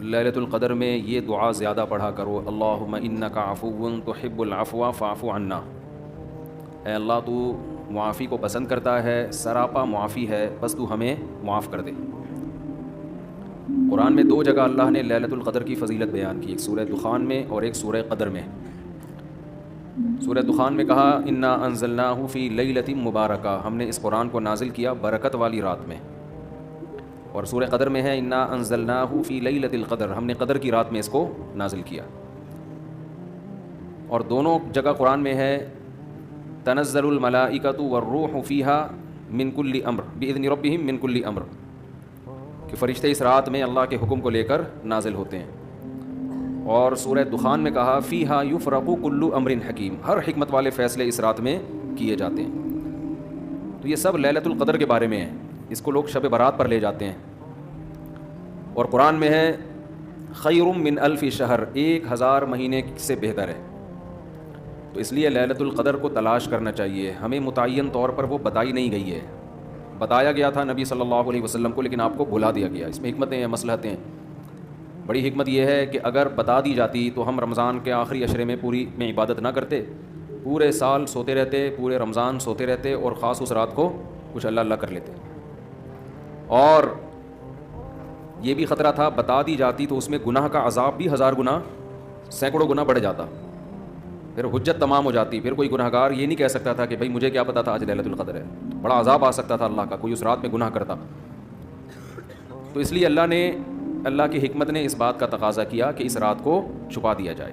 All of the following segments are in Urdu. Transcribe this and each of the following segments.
لیلۃ القدر میں یہ دعا زیادہ پڑھا کرو، اللہم انک عفو تحب العفو فاعف عنا۔ اے اللہ تو معافی کو پسند کرتا ہے، سراپا معافی ہے، بس تو ہمیں معاف کر دے۔ قرآن میں 2 جگہ اللہ نے لیلۃ القدر کی فضیلت بیان کی، ایک سورہ دخان میں اور ایک سورہ قدر میں۔ سورہ دخان میں کہا انا انزلناہ فی لیلۃ مبارکہ، ہم نے اس قرآن کو نازل کیا برکت والی رات میں، اور سورہ قدر میں ہے انا انزلناہ فی لیلۃ القدر، ہم نے قدر کی رات میں اس کو نازل کیا۔ اور دونوں جگہ قرآن میں ہے تنزل الملائکۃ والروح فیہا من کل امر باذن ربہم من کل امر، کہ فرشتے اس رات میں اللہ کے حکم کو لے کر نازل ہوتے ہیں۔ اور سورہ دخان میں کہا فیہا یفرق کل امر حکیم، ہر حکمت والے فیصلے اس رات میں کیے جاتے ہیں۔ تو یہ سب لیلۃ القدر کے بارے میں ہے، اس کو لوگ شب برات پر لے جاتے ہیں۔ اور قرآن میں ہے خیر من الف شہر، 1000 مہینے سے بہتر ہے۔ تو اس لیے لیلۃ القدر کو تلاش کرنا چاہیے، ہمیں متعین طور پر وہ بتائی نہیں گئی ہے، بتایا گیا تھا نبی صلی اللہ علیہ وسلم کو، لیکن آپ کو بھلا دیا گیا۔ اس میں حکمتیں ہیں، مصلحتیں ہیں۔ بڑی حکمت یہ ہے کہ اگر بتا دی جاتی تو ہم رمضان کے آخری عشرے میں پوری میں عبادت نہ کرتے، پورے سال سوتے رہتے، پورے رمضان سوتے رہتے، اور خاص اس رات کو کچھ اللہ اللہ کر لیتے۔ اور یہ بھی خطرہ تھا بتا دی جاتی تو اس میں گناہ کا عذاب بھی 1000 گنا، سینکڑوں گنا بڑھ جاتا، پھر حجت تمام ہو جاتی، پھر کوئی گناہ گار یہ نہیں کہہ سکتا تھا کہ بھائی مجھے کیا پتا تھا آج لیلۃ القدر ہے، بڑا عذاب آ سکتا تھا اللہ کا، کوئی اس رات میں گناہ کرتا۔ تو اس لیے اللہ کی حکمت نے اس بات کا تقاضا کیا کہ اس رات کو چھپا دیا جائے۔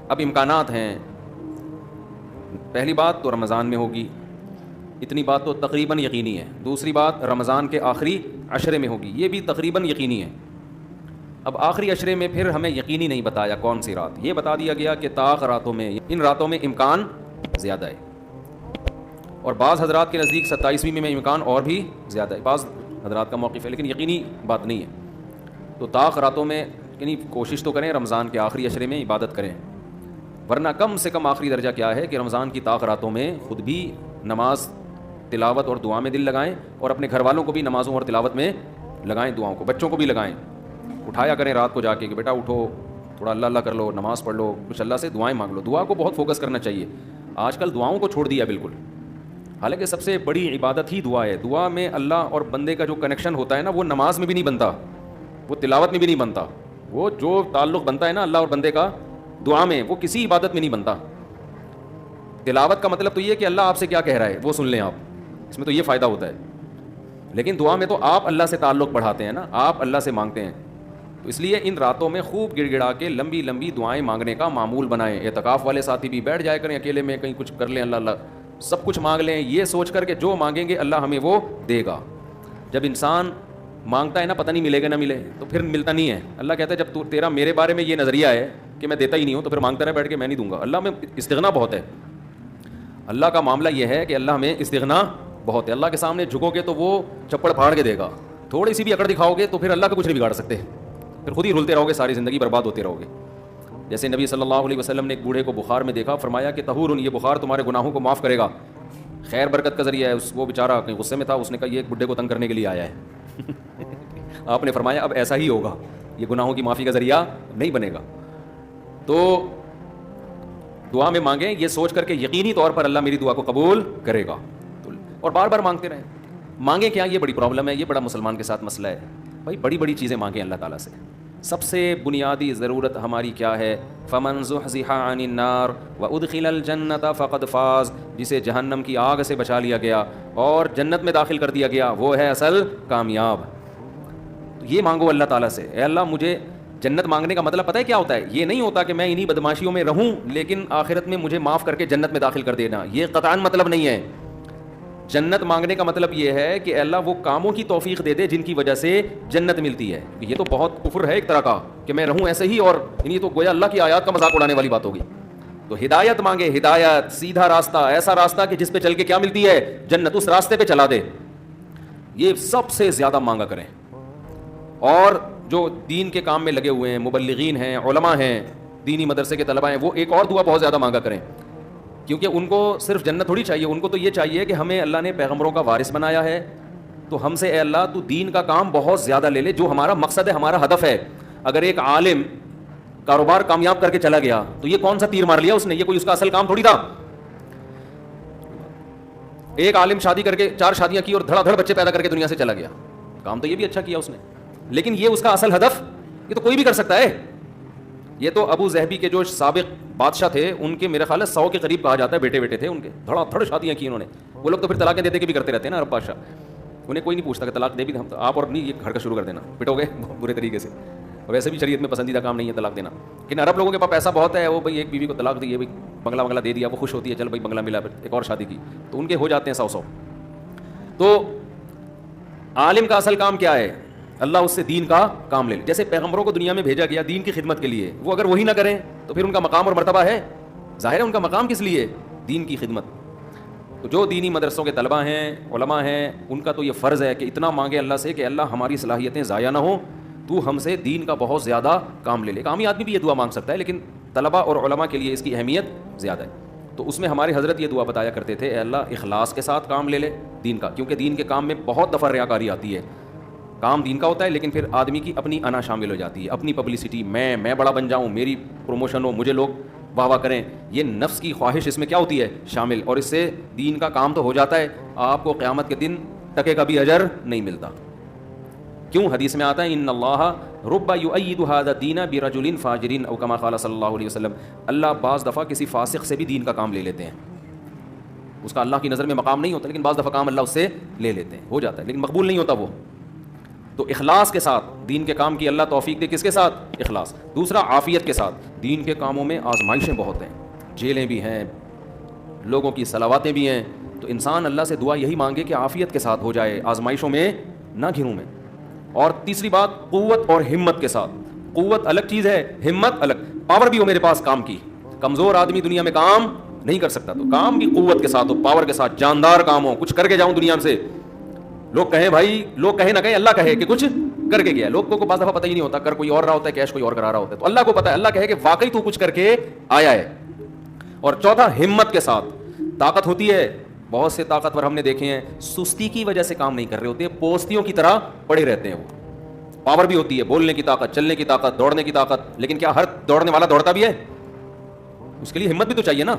اب امکانات ہیں، پہلی بات تو رمضان میں ہوگی، اتنی بات تو تقریباً یقینی ہے۔ دوسری بات رمضان کے آخری عشرے میں ہوگی، یہ بھی تقریباً یقینی ہے۔ اب آخری عشرے میں پھر ہمیں یقینی نہیں بتایا کون سی رات، یہ بتا دیا گیا کہ طاق راتوں میں، ان راتوں میں امکان زیادہ ہے، اور بعض حضرات کے نزدیک 27ویں میں امکان اور بھی زیادہ ہے، بعض حضرات کا موقف ہے، لیکن یقینی بات نہیں ہے۔ تو طاق راتوں میں یعنی کوشش تو کریں رمضان کے آخری عشرے میں عبادت کریں، ورنہ کم سے کم آخری درجہ کیا ہے کہ رمضان کی طاق راتوں میں خود بھی نماز، تلاوت اور دعا میں دل لگائیں، اور اپنے گھر والوں کو بھی نمازوں اور تلاوت میں لگائیں، دعاؤں کو، بچوں کو بھی لگائیں، اٹھایا کریں رات کو جا کے کہ بیٹا اٹھو، تھوڑا اللہ اللہ کر لو، نماز پڑھ لو، کچھ اللہ سے دعائیں مانگ لو۔ دعا کو بہت فوکس کرنا چاہیے، آج کل دعاؤں کو چھوڑ دیا بالکل، حالانکہ سب سے بڑی عبادت ہی دعا ہے۔ دعا میں اللہ اور بندے کا جو کنیکشن ہوتا ہے نا، وہ نماز میں بھی نہیں بنتا، وہ تلاوت میں بھی نہیں بنتا، وہ جو تعلق بنتا ہے نا اللہ اور بندے کا دعا میں، وہ کسی عبادت میں نہیں بنتا۔ تلاوت کا مطلب تو یہ کہ اللہ آپ سے کیا کہہ رہا ہے وہ سن لیں آپ، اس میں تو یہ فائدہ ہوتا ہے، لیکن دعا میں تو آپ اللہ سے تعلق بڑھاتے ہیں نا، آپ اللہ سے مانگتے ہیں۔ تو اس لیے ان راتوں میں خوب گڑ گڑا کے لمبی لمبی دعائیں مانگنے کا معمول بنائیں۔ اعتکاف والے ساتھی بھی بیٹھ جائے کریں اکیلے میں، کہیں کچھ کر لیں، اللہ اللہ سب کچھ مانگ لیں، یہ سوچ کر کہ جو مانگیں گے اللہ ہمیں وہ دے گا۔ جب انسان مانگتا ہے نا پتہ نہیں ملے گا نہ ملے، تو پھر ملتا نہیں ہے۔ اللہ کہتا ہے جب تیرا میرے بارے میں یہ نظریہ ہے کہ میں دیتا ہی نہیں ہوں، تو پھر مانگتا رہے بیٹھ کے، میں نہیں دوں گا۔ اللہ میں استغنا بہت ہے، اللہ کا معاملہ یہ ہے کہ اللہ میں استغنا بہت ہے۔ اللہ کے سامنے جھکو گے تو وہ چپڑ پھاڑ کے دے گا، تھوڑی سی بھی اکڑ دکھاؤ گے تو پھر اللہ کا کچھ نہیں بگاڑ سکتے، پھر خود ہی رلتے رہو گے، ساری زندگی برباد ہوتے رہو گے۔ جیسے نبی صلی اللہ علیہ وسلم نے ایک بوڑھے کو بخار میں دیکھا، فرمایا کہ طہور، یہ بخار تمہارے گناہوں کو معاف کرے گا، خیر برکت کا ذریعہ ہے۔ وہ بیچارہ کہیں غصے میں تھا، اس نے کہا یہ ایک بڈھے کو تنگ کرنے کے لیے آیا ہے۔ آپ نے فرمایا اب ایسا ہی ہوگا، یہ گناہوں کی معافی کا ذریعہ نہیں بنے گا۔ تو دعا میں مانگیں یہ سوچ کر کے یقینی طور پر اللہ میری دعا کو قبول کرے گا، اور بار بار مانگتے رہیں۔ مانگیں کیا، یہ بڑی پرابلم ہے، یہ بڑا مسلمان کے ساتھ مسئلہ ہے۔ بھائی بڑی بڑی چیزیں مانگیں اللہ تعالیٰ سے۔ سب سے بنیادی ضرورت ہماری کیا ہے؟ فمن زحزح عن النار وادخل الجنة فقد فاز، جسے جہنم کی آگ سے بچا لیا گیا اور جنت میں داخل کر دیا گیا، وہ ہے اصل کامیاب۔ تو یہ مانگو اللہ تعالیٰ سے، اے اللہ مجھے جنت مانگنے کا مطلب پتہ ہے کیا ہوتا ہے؟ یہ نہیں ہوتا کہ میں انہی بدماشیوں میں رہوں لیکن آخرت میں مجھے معاف کر کے جنت میں داخل کر دینا، یہ قطعاً مطلب نہیں ہے۔ جنت مانگنے کا مطلب یہ ہے کہ اللہ وہ کاموں کی توفیق دے دے جن کی وجہ سے جنت ملتی ہے۔ یہ تو بہت کفر ہے ایک طرح کا کہ میں رہوں ایسے ہی، اور یہ تو گویا اللہ کی آیات کا مذاق اڑانے والی بات ہوگی۔ تو ہدایت مانگے، ہدایت، سیدھا راستہ، ایسا راستہ کہ جس پہ چل کے کیا ملتی ہے؟ جنت، اس راستے پہ چلا دے، یہ سب سے زیادہ مانگا کریں۔ اور جو دین کے کام میں لگے ہوئے ہیں، مبلغین ہیں، علماء ہیں، دینی مدرسے کے طلباء ہیں، وہ ایک اور دعا بہت زیادہ مانگا کریں، کیونکہ ان کو صرف جنت تھوڑی چاہیے، ان کو تو یہ چاہیے کہ ہمیں اللہ نے پیغمبروں کا وارث بنایا ہے، تو ہم سے اے اللہ تو دین کا کام بہت زیادہ لے لے, جو ہمارا مقصد ہے, ہمارا ہدف ہے. اگر ایک عالم کاروبار کامیاب کر کے چلا گیا تو یہ کون سا تیر مار لیا اس نے, یہ کوئی اس کا اصل کام تھوڑی تھا. ایک عالم شادی کر کے 4 شادیاں کی اور دھڑا دھڑ بچے پیدا کر کے دنیا سے چلا گیا, کام تو یہ بھی اچھا کیا اس نے, لیکن یہ اس کا اصل ہدف, یہ تو کوئی بھی کر سکتا ہے. یہ تو ابو ظہبی کے جو سابق بادشاہ تھے ان کے میرے خیال ہے 100 کے قریب کہا جاتا ہے بیٹے تھے ان کے, دھڑا دھڑ شادیاں کی انہوں نے. وہ لوگ تو پھر طلاقیں دے دے کے بھی کرتے رہتے ہیں نا عرب بادشاہ, انہیں کوئی نہیں پوچھتا کہ طلاق دے بھی آپ اور نہیں, یہ گھر کا شروع کر دینا, پٹو گے برے طریقے سے. ویسے بھی شریعت میں پسندیدہ کام نہیں ہے طلاق دینا, لیکن عرب لوگوں کے پاس پیسہ بہت ہے, وہ بھائی ایک بیوی کو طلاق دی, بھائی بنگلہ دے دیا, وہ خوش ہوتی ہے, چل بھائی بنگلہ ملا, پھر ایک اور شادی کی, تو ان کے ہو جاتے ہیں 100. تو عالم کا اصل کام کیا ہے, اللہ اس سے دین کا کام لے لے. جیسے پیغمبروں کو دنیا میں بھیجا گیا دین کی خدمت کے لیے, وہ اگر وہی نہ کریں تو پھر ان کا مقام اور مرتبہ ہے, ظاہر ہے ان کا مقام کس لیے, دین کی خدمت. تو جو دینی مدرسوں کے طلباء ہیں, علماء ہیں, ان کا تو یہ فرض ہے کہ اتنا مانگے اللہ سے کہ اللہ ہماری صلاحیتیں ضائع نہ ہوں, تو ہم سے دین کا بہت زیادہ کام لے لے. ایک عامی آدمی بھی یہ دعا مانگ سکتا ہے, لیکن طلباء اور علماء کے لیے اس کی اہمیت زیادہ ہے. تو اس میں ہمارے حضرت یہ دعا بتایا کرتے تھے, اے اللہ اخلاص کے ساتھ کام لے لے دین کا, کیونکہ دین کے کام میں بہت دفعہ ریاکاری آتی ہے. کام دین کا ہوتا ہے لیکن پھر آدمی کی اپنی انا شامل ہو جاتی ہے, اپنی پبلسٹی, میں بڑا بن جاؤں, میری پروموشن ہو, مجھے لوگ واہ واہ کریں, یہ نفس کی خواہش اس میں کیا ہوتی ہے شامل, اور اس سے دین کا کام تو ہو جاتا ہے, آپ کو قیامت کے دن ٹکے کا بھی اجر نہیں ملتا. کیوں؟ حدیث میں آتا ہے ان اللہ رب یؤید ھذا الدین برجل فاجر او کما قال صلی اللہ علیہ وسلم, اللہ بعض دفعہ کسی فاسق سے بھی دین کا کام لے لیتے ہیں. اس کا اللہ کی نظر میں مقام نہیں ہوتا, لیکن بعض دفعہ کام اللہ اس سے لے لیتے ہیں, ہو جاتا ہے, لیکن مقبول نہیں ہوتا وہ. تو اخلاص کے ساتھ دین کے کام کی اللہ توفیق دے. کس کے ساتھ؟ اخلاص. دوسرا عافیت کے ساتھ. دین کے کاموں میں آزمائشیں بہت ہیں, جیلیں بھی ہیں, لوگوں کی صلواتیں بھی ہیں, تو انسان اللہ سے دعا یہی مانگے کہ عافیت کے ساتھ ہو جائے, آزمائشوں میں نہ گھروں میں. اور تیسری بات قوت اور ہمت کے ساتھ. قوت الگ چیز ہے, ہمت الگ. پاور بھی ہو میرے پاس کام کی, کمزور آدمی دنیا میں کام نہیں کر سکتا, تو کام بھی قوت کے ساتھ ہو, پاور کے ساتھ, جاندار کام ہو, کچھ کر کے جاؤں دنیا سے. لوگ کہیں بھائی, لوگ کہیں نہ کہیں, اللہ کہے کہ کچھ کر کے گیا. لوگوں کو بعض دفعہ پتہ ہی نہیں ہوتا, کر کوئی اور رہا ہوتا ہے, کیش کوئی اور کرا رہا ہوتا ہے, تو اللہ کو پتہ ہے, اللہ کہے کہ واقعی تو کچھ کر کے آیا ہے. اور چوتھا ہمت کے ساتھ. طاقت ہوتی ہے, بہت سے طاقتور ہم نے دیکھے ہیں سستی کی وجہ سے کام نہیں کر رہے ہوتے, پوستیوں کی طرح پڑے رہتے ہیں. وہ پاور بھی ہوتی ہے, بولنے کی طاقت, چلنے کی طاقت, دوڑنے کی طاقت, لیکن کیا ہر دوڑنے والا دوڑتا بھی ہے؟ اس کے لیے ہمت بھی تو چاہیے نا.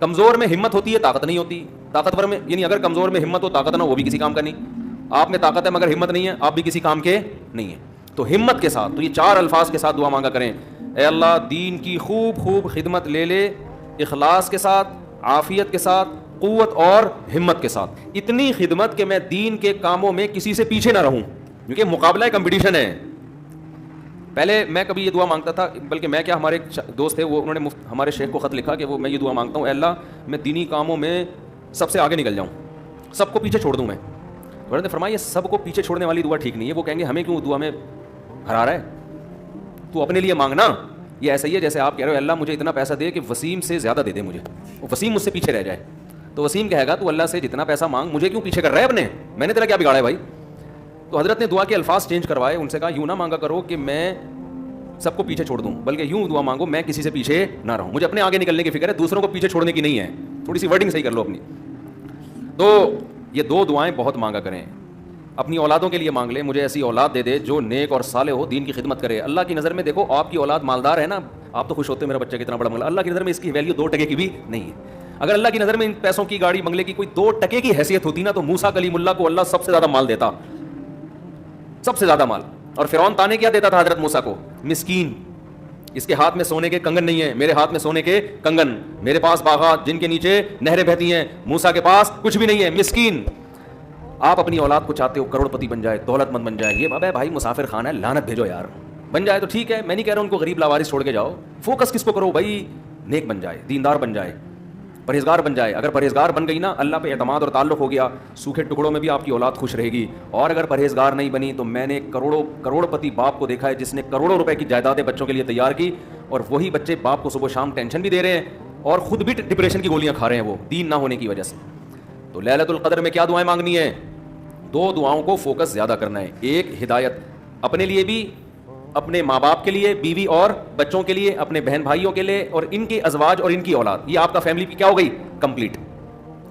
کمزور میں ہمت ہوتی ہے, طاقت نہیں ہوتی. طاقتور میں, یعنی اگر کمزور میں ہمت ہو, طاقت نہ ہو, وہ بھی کسی کام کا نہیں. آپ میں طاقت ہے مگر ہمت نہیں ہے, آپ بھی کسی کام کے نہیں ہیں. تو ہمت کے ساتھ, تو یہ 4 الفاظ کے ساتھ دعا مانگا کریں, اے اللہ دین کی خوب خدمت لے لے, اخلاص کے ساتھ, عافیت کے ساتھ, قوت اور ہمت کے ساتھ. اتنی خدمت کہ میں دین کے کاموں میں کسی سے پیچھے نہ رہوں, کیونکہ مقابلہ ہے, کمپٹیشن ہے. پہلے میں کبھی یہ دعا مانگتا تھا, بلکہ میں کیا, ہمارے ایک دوست تھے, وہ انہوں نے ہمارے شیخ کو خط لکھا کہ وہ میں یہ دعا مانگتا ہوں, اے اللہ میں دینی کاموں میں سب سے آگے نکل جاؤں, سب کو پیچھے چھوڑ دوں میں. انہوں نے فرمایا یہ سب کو پیچھے چھوڑنے والی دعا ٹھیک نہیں ہے. وہ کہیں گے ہمیں کیوں دعا میں ہرا رہا ہے, تو اپنے لیے مانگنا. یہ ایسا ہی ہے جیسے آپ کہہ رہے ہو اللہ مجھے اتنا پیسہ دے کہ وسیم سے زیادہ دے دے مجھے, وسیم مجھ سے پیچھے رہ جائے. تو وسیم کہے گا تو اللہ سے جتنا پیسہ مانگ, مجھے کیوں پیچھے کر رہا ہے اپنے, میں نے تیرا کیا بگاڑا ہے بھائی. تو حضرت نے دعا کے الفاظ چینج کروائے, ان سے کہا یوں نہ مانگا کرو کہ میں سب کو پیچھے چھوڑ دوں, بلکہ یوں دعا مانگو میں کسی سے پیچھے نہ رہوں, مجھے اپنے آگے نکلنے کی فکر ہے, دوسروں کو پیچھے چھوڑنے کی نہیں ہے. تھوڑی سی ورڈنگ صحیح کر لو اپنی. تو یہ 2 دعائیں بہت مانگا کریں. اپنی اولادوں کے لیے مانگ لیں, مجھے ایسی اولاد دے دے جو نیک اور صالح ہو, دین کی خدمت کرے. اللہ کی نظر میں دیکھو, آپ کی اولاد مالدار ہے نا, آپ تو خوش ہوتے ہیں میرا بچہ کتنا بڑا بنگلہ, اللہ کی نظر میں اس کی ویلیو 2 ٹکے کی بھی نہیں ہے. اگر اللہ کی نظر میں ان پیسوں کی, گاڑی بنگلے کی کوئی 2 ٹکے کی حیثیت ہوتی نا, تو موسیٰ کلیم اللہ کو اللہ سب سے زیادہ مال دیتا, سب سے زیادہ مال. اور فرعون تانے کیا دیتا تھا حضرت موسیٰ کو, مسکین, اس کے ہاتھ میں سونے کے کنگن نہیں ہے, میرے ہاتھ میں سونے کے کنگن, میرے پاس باغات جن کے نیچے نہریں بہتی ہیں, موسیٰ کے پاس کچھ بھی نہیں ہے, مسکین. آپ اپنی اولاد کو چاہتے ہو کروڑ پتی بن جائے, دولت مند بن جائے, یہ ابے بھائی مسافر خانہ ہے, لعنت بھیجو یار. بن جائے تو ٹھیک ہے, میں نہیں کہہ رہا ان کو غریب لاوارث چھوڑ کے جاؤ, فوکس کس کو کرو بھائی, نیک بن جائے, دیندار بن جائے, پرہیزگار بن جائے. اگر پرہیزگار بن گئی نا, اللہ پہ اعتماد اور تعلق ہو گیا, سوکھے ٹکڑوں میں بھی آپ کی اولاد خوش رہے گی. اور اگر پرہیزگار نہیں بنی تو میں نے کروڑ پتی باپ کو دیکھا ہے جس نے کروڑوں روپے کی جائیدادیں بچوں کے لیے تیار کی, اور وہی بچے باپ کو صبح شام ٹینشن بھی دے رہے ہیں اور خود بھی ڈپریشن کی گولیاں کھا رہے ہیں, وہ دین نہ ہونے کی وجہ سے. تو لیلۃ القدر میں کیا دعائیں مانگنی ہے؟ 2 دعاؤں کو فوکس زیادہ کرنا ہے. ایک ہدایت اپنے لیے بھی, اپنے ماں باپ کے لیے, بیوی اور بچوں کے لیے, اپنے بہن بھائیوں کے لیے, اور ان کے ازواج اور ان کی اولاد, یہ آپ کا فیملی کیا ہو گئی, کمپلیٹ.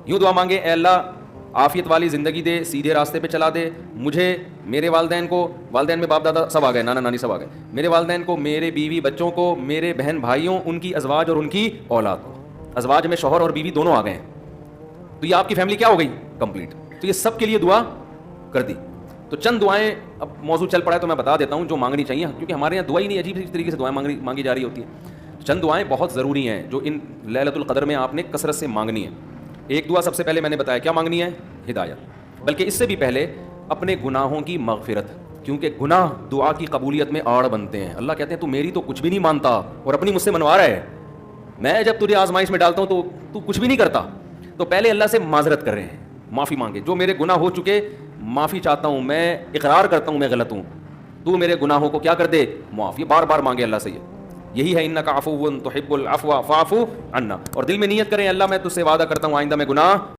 یوں دعا مانگے, اے اللہ عافیت والی زندگی دے, سیدھے راستے پہ چلا دے. مجھے, میرے والدین کو, والدین میں باپ دادا سب آ گئے, نانا نانی سب آ گئے, میرے والدین کو, میرے بیوی بچوں کو, میرے بہن بھائیوں, ان کی ازواج اور ان کی اولاد کو. ازواج میں شوہر اور بیوی دونوں آ گئے ہیں, تو یہ آپ کی فیملی کیا ہو گئی؟ کمپلیٹ. تو یہ سب کے لیے دعا کر دی. تو چند دعائیں, اب موضوع چل پڑا ہے تو میں بتا دیتا ہوں جو مانگنی چاہیے, کیونکہ ہمارے یہاں دعا ہی نہیں, عجیب سی طریقے سے دعائیں مانگی جا رہی ہوتی ہیں. چند دعائیں بہت ضروری ہیں جو ان لیلۃ القدر میں آپ نے کثرت سے مانگنی ہے. ایک دعا سب سے پہلے میں نے بتایا کیا مانگنی ہے؟ ہدایت. بلکہ اس سے بھی پہلے اپنے گناہوں کی مغفرت, کیونکہ گناہ دعا کی قبولیت میں آڑ بنتے ہیں. اللہ کہتے ہیں تو میری تو کچھ بھی نہیں مانتا اور اپنی مجھ سے منوا رہا ہے, میں جب تجھے آزمائش میں ڈالتا ہوں تو کچھ بھی نہیں کرتا. تو پہلے اللہ سے معذرت کر رہے ہیں, معافی مانگے, جو میرے گناہ ہو چکے معافی چاہتا ہوں, میں اقرار کرتا ہوں میں غلط ہوں, تو میرے گناہوں کو کیا کر دے؟ معاف. یہ بار بار مانگے اللہ سے, یہی ہے انک عفو تحب العفو فاعف عنا. اور دل میں نیت کریں اللہ میں تجھ سے وعدہ کرتا ہوں آئندہ میں گناہ